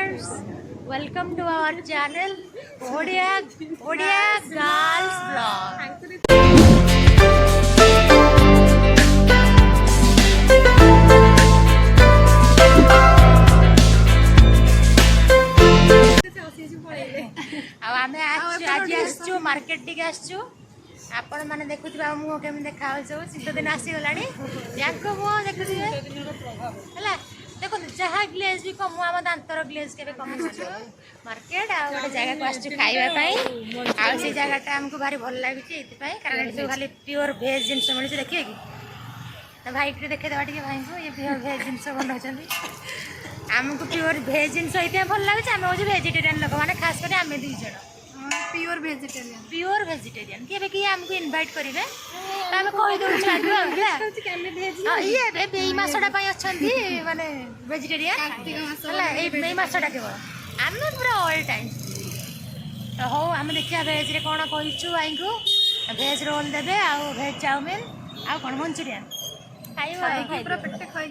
viewers, welcome to our channel Odia Girls Vlog. आज market T आसचु आपण माने देखुथिबा मुह केम देखा सब शीत दिन आसीगला मुह देखुथिबे हला देखो जहाँ ग्लेज भी कमु आम दांतर ग्लेज के कमी मार्केट आ गोटे जगह को आसचु खाइबा आ से जगहटा आमको भारी भल लगे कारण सब खाली प्योर भेज जिनस मिलूँ देखिए कि तो भाई के देखे देवा टे भाई को ये प्योर भेज जिनस बनाऊँ आमको प्योर भेज जिनस ये भल लगे आम हूँ भेजिटेरियन लोक मैंने खास कर आम दुई जन प्योर वेजिटेरियन के किए आमको इनवाइट करेंगे आम कहीदे आगे ये मसटा अच्छा माने वेजिटेरियन मसटा केवल आम पूरा ऑल टाइम तो हो आम देखिए भेज रे कौन कहीचु आई को भेज रोल देवे आ भेज चाउमिन आ कौन मंचूरियन खाइबा पेटे खाई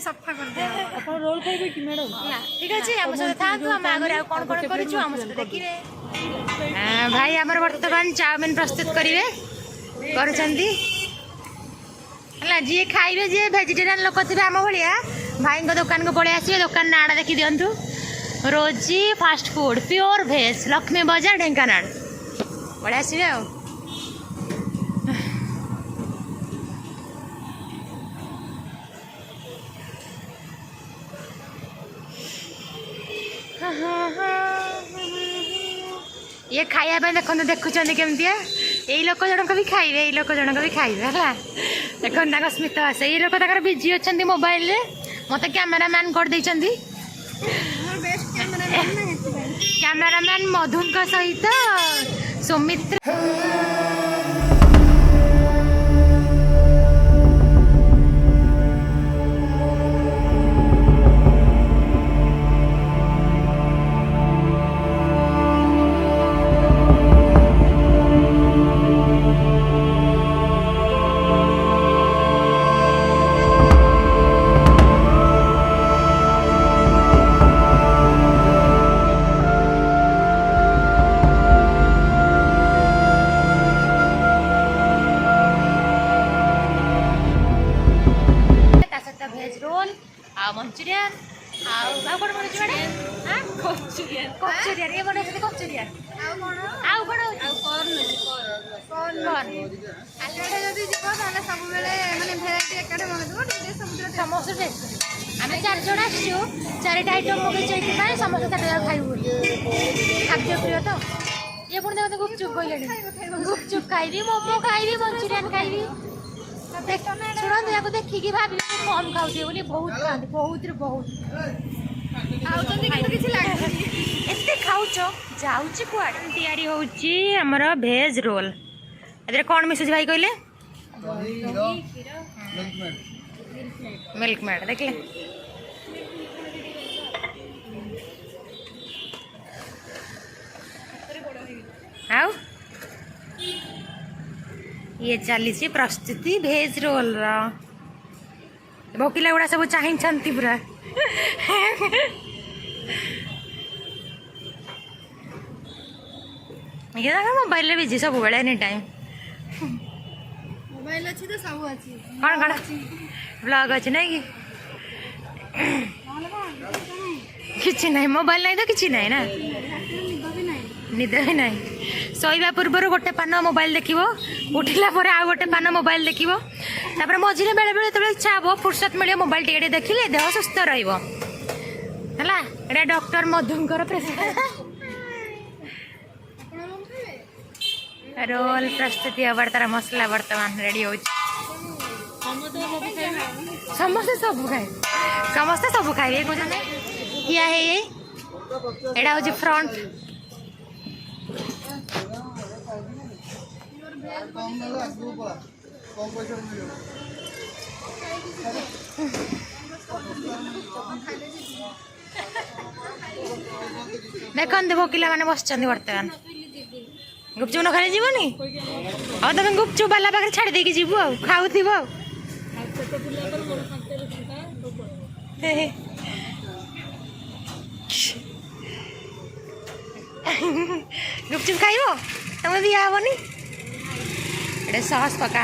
सफा कर रोल खाइबे कि मैडम ठीक अच्छे आम सहित था आम आगे कौन कौन करूँ आम सहित देखिए भाई आमर बर्तमान चाउमिन प्रस्तुत करेंगे जी खाइबे जी वेजिटेरियन लोक थे आम भाया भाई दुकान को पड़े आसवे दुकान नाड़ा देखी दिंतु रोजी फास्ट फूड प्योर भेज लक्ष्मी बजार ढेंकानाल पड़े आसवे आ ये खाया देखो देखुं केमती यही लोक जनक भी खाइबे यही लोक जनक भी खाइबे है देखो स्मित आसे ये लोक बिजी अच्छा मोबाइल रे मत कैमेरामैन कर देइचंदी कैमेरामैन मधुन सहित सौमित्र मंचूरियन कचुरियन ये बने कचुरियन समस्त आम 4 जन आसचु 4टा आइटम मगे समस्त खाइबू खाद्य प्रिय तो ये पुणी देखते गुपचुप कहले गुपचुप खाइबी मोमो खाइबी मंचूरियन खाइबी शुणु या देखिकी भाव कम खाऊ बोली बहुत खाते बहुत रे बहुत एते खाऊच जाऊँ कुआड़े या होमर भेज रोल ए कौन मिसुच भाई कहले मिल्क मेड देखले आउ ये चली प्रस्तुति भेज रोल भोकिला गुड़ा सब चाहती पूरा ये मोबाइल बिजी सब बेले एनी टाइम मोबाइल अच्छी तो सब अच्छी कौन कौन ब्लॉग अच्छी नहीं कि नहीं मोबाइल नहीं तो किसी नहीं ना निद भी नहीं शोवा पूर्व गोटे पान मोबाइल देख उठिला आउ गोटे पान मोबाइल देख मझे बेले बेले जो इच्छा हे फुर्सत मिले मोबाइल टे देखिले देह सुस्थ रहा डॉक्टर मधुकर रोल प्रस्तुति हबार तार मसला बर्तमान रेडी हो समस्ते सब खाए समस्ते सब खाए किया है ये हूँ फ्रंट देखते भोकिला मैंने बस बर्तमान गुपचुप न खाई जीवनी और तुम गुपचुप वाला पाखे छाड़ देकी जीवु आ खाऊ गुपचुप खाइब तुम दिया हेनी ये सस पका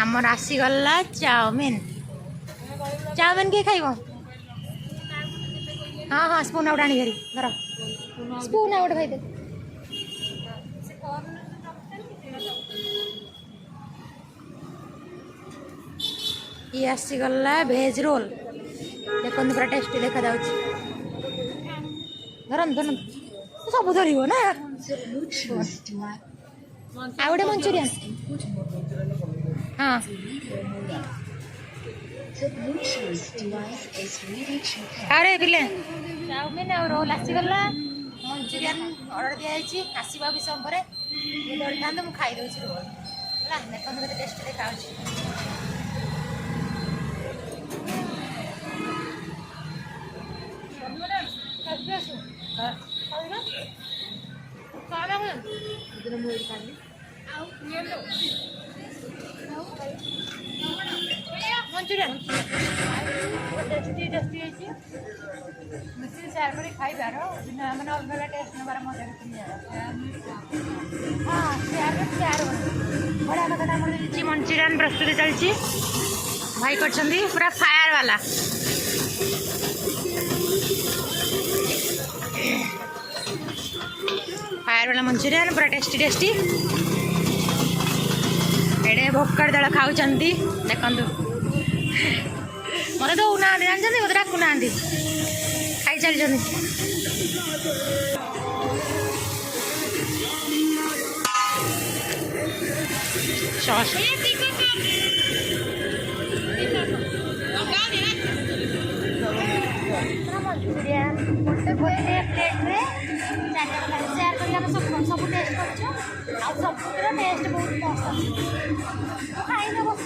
आमर आसीगला चाउमिन चाउमिन किए खाइब हाँ हाँ स्पून आउट आनी घरी धर स्पून आउट खाइदे ये आसीगला भेज रोल देखो पूरा टेस्टी देखा जाऊँ धरन धरन सब धर ना आ गए मंचूरियन हाँ अरे पिले चाउमिन और रोल आसीगला मंचूरियन ऑर्डर दिखाई आसवा भी समय ये धरी था मुझे खाई रोल है देखो केते टेस्टी देखा Manchurian tasty tasty missile share कर खाइबार मैंने अलग टेस्ट नबार मजा हाँ शेयर शेयर बड़ा कथा मंचूरियन प्रस्तुति चलती भाई कर पूरा फायर वाला फायर वाला मंचूरियन पूरा टेस्टी टेस्टी एडे भोकर दल खाऊ देखु मत दौना जानते मत डाकुना खाई चलते सॉस मंचूरियन गोटे गोटे प्लेट में शेयर कर सब टेस्ट कर सब टेस्ट बहुत मस्त खाई बस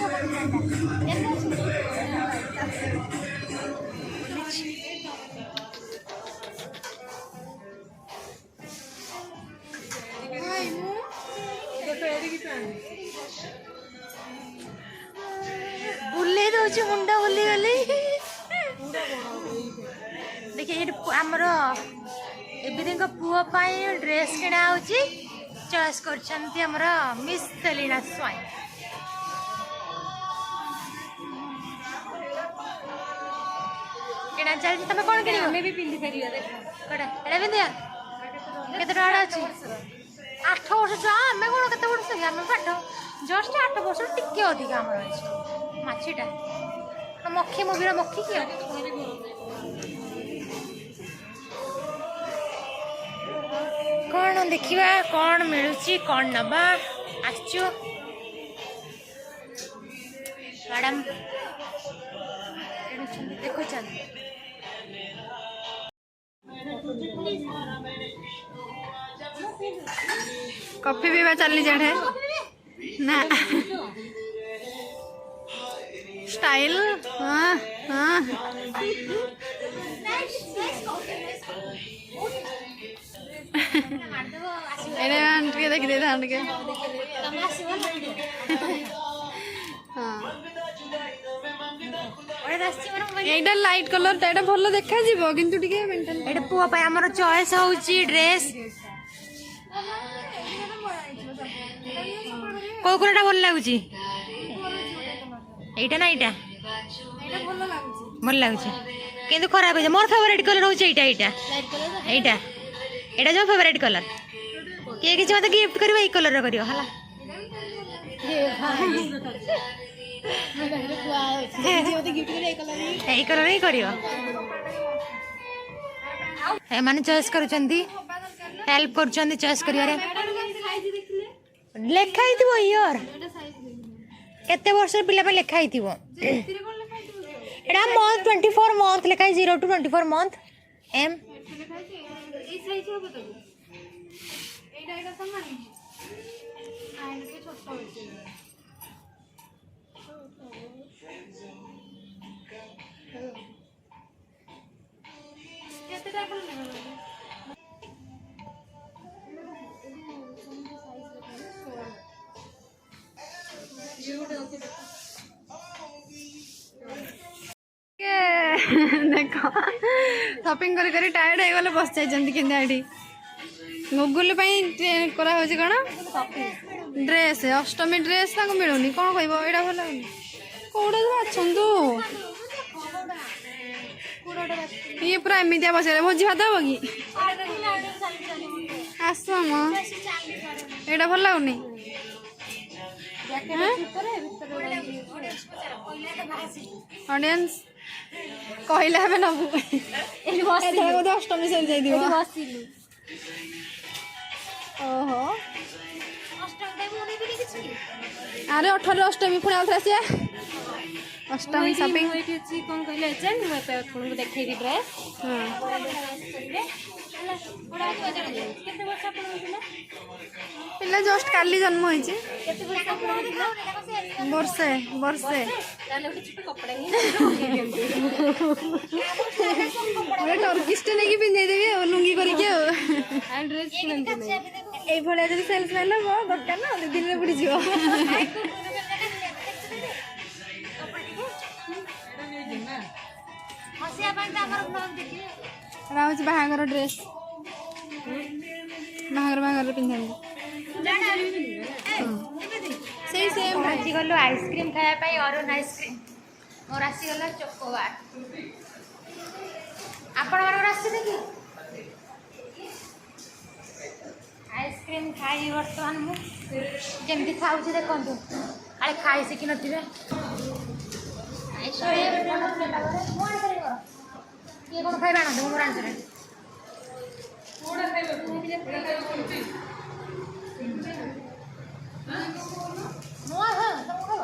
बुले दौर मुंड बुली गली देखिए आमर एवं पुओपाई ड्रेस किणा चॉइस कर मिस सेलिना स्वाइन किणा चलती तुम कौन किण भी पिंधि पार कटा पिंधिया केते टाइम अच्छी 8 वर्ष आम कौन के वर्ष आम पाठ जस्ट 8 वर्ष टी अधिक आमर अच्छे मछीटा मक्खी मुवीर मक्खी किए कौन देखा कौन मिलूची कौन नवा आसचु मैडम देखो कॉफी पीवा चलनी जड़े ना स्टाइल हाँ हाँ आंटी देखी दे के हाँ लाइट कलर टा भल देखा किंतु पुआ आमर चॉइस होची ड्रेस को कलरटा भल लगुच एटा ना एटा भल लगुच किंतु खराब है मोर फेवरेट कलर होची एटा एटा एटा एटा जो फेवरेट कलर किए किसी मत गिफ्ट कर कलर कर कलर ही कर मैंने चॉइस कर हेल्प कर चॉइस कर लेखाई इयर केते वर्ष पिला लेखाई एटा मंथ 24 मंथ लेखाई 0 to 24 मंथ एम देखो शॉपिंग कर टायर्ड हो गले बस जाइए कि गुगुल करा होची कौन ड्रेस अष्टमी ड्रेस मिलूनी कौन कह यहाँ भल कौड़ा बाछू ये पूरा एमती बचारे भोजी भात हम कि आस यहाँ भल लगुनि ऑडियंस कहले हमें नबू बोधे अष्टमी सरी जाइए ओहो अरे 18 अष्टमी पुणी आउथरा से अष्टमी शॉपिंग कौन कहले देखी ड्रेस पिला जस्ट काली जन्म होइचे वर्षे वर्षे टर्किस्ट नहीं पिंधे देवी लुंगी करके सेल्समैन हम दरकार ना दिन में बुड़ी जीव बाहागर ड्रेस बाहागर पिंधा आजी गलु आइसक्रीम खाया अरुण आइसक्रीम मोर आसीगला चोकोबार आपण मानकर आसी कि आइसक्रीम खाई बर्तमान मुझे खाऊँ देखो काले खाई शिखी नी किए कौन खाଇବା ଆଣନ୍ତୁ ମୁଁ ରାନ୍ଧିଦେବି ମୁଁ ହଁ ତମକୁ ଖାଇବ